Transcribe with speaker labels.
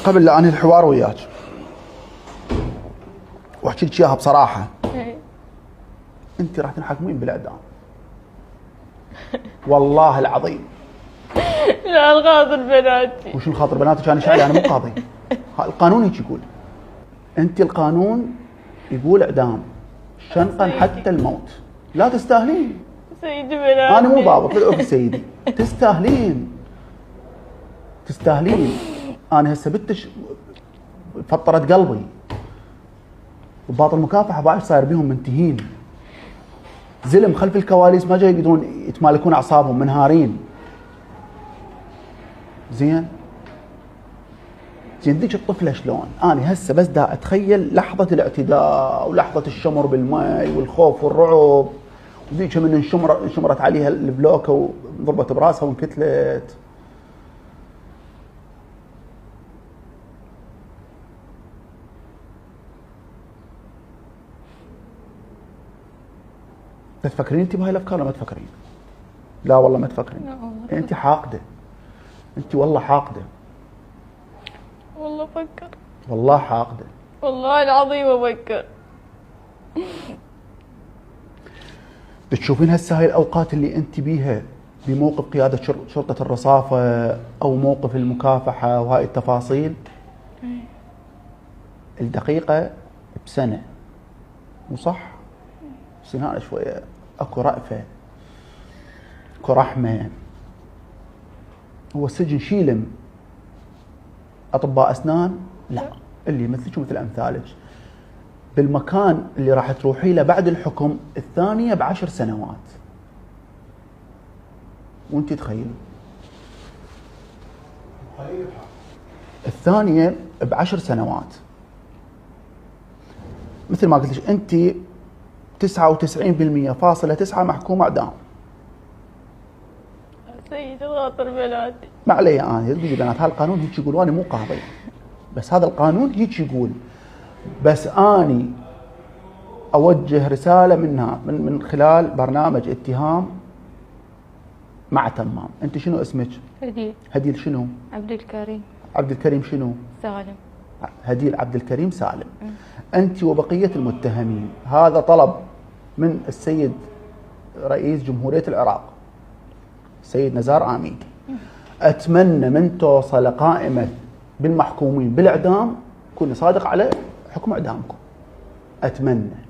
Speaker 1: قبل لا انهي الحوار وياك واحكي لك اياها بصراحه، انت راح تنحكمين بالاعدام. والله العظيم.
Speaker 2: لا الخاطر بناتي.
Speaker 1: وشو الخاطر بناتك؟ انا شايل، انا مو قاضي. القانون هيك يقول. انت القانون يقول اعدام شنقا حتى الموت. لا تستاهلين.
Speaker 2: سيدي بناتي.
Speaker 1: انا مو ضابط للأوف سيدي. تستاهلين. تستاهلين. انا هسه بتش فطرت قلبي. ضباط المكافحه بايش صاير بيهم منتهين. زلم خلف الكواليس ما جاي يقدرون يتمالكون اعصابهم، منهارين. زين ذيك الطفله شلون؟ انا هسه بس دا اتخيل لحظه الاعتداء ولحظه الشمر بالماء والخوف والرعب، وذيك من انشمرت عليها البلوكه وضربت براسها وانكتلت. تفكرين انت بهاي الافكار ولا ما تفكرين؟ لا والله ما تفكرين. انت حاقده. انت والله حاقده.
Speaker 2: والله فكر.
Speaker 1: والله حاقده.
Speaker 2: والله العظيم افكر.
Speaker 1: تشوفين هسه هاي الاوقات اللي انت بيها بموقف قياده شرطه الرصافه او موقف المكافحه وهاي التفاصيل، الدقيقه بسنه. مو صح؟ بس هنا شويه اكو رأفه، اكو رحمه. هو السجن شيلم. اطباء اسنان لا، اللي يمثلك ومثل امثالك بالمكان اللي راح تروحي له بعد الحكم الثانيه ب10 سنوات. وانت تخيل الثانيه ب10 سنوات. مثل ما قلت لك انت 99.9% محكومه اعدام.
Speaker 2: سيدي الخاطر بناتي.
Speaker 1: ما علي انا تقولي بنات، هذا القانون هيك يقول، وانا مو قاضي بس هذا القانون هيك يقول. بس اني اوجه رساله من خلال برنامج اتهام مع تمام. انت شنو اسمك؟
Speaker 2: هديل.
Speaker 1: هديل شنو؟
Speaker 2: عبد الكريم.
Speaker 1: عبد الكريم شنو؟
Speaker 2: سالم.
Speaker 1: هديل عبد الكريم سالم. انت وبقيه المتهمين، هذا طلب من السيد رئيس جمهوريه العراق السيد نزار آمين. اتمنى من توصل قائمه بالمحكومين بالاعدام كوني صادق على حكم اعدامكم. اتمنى.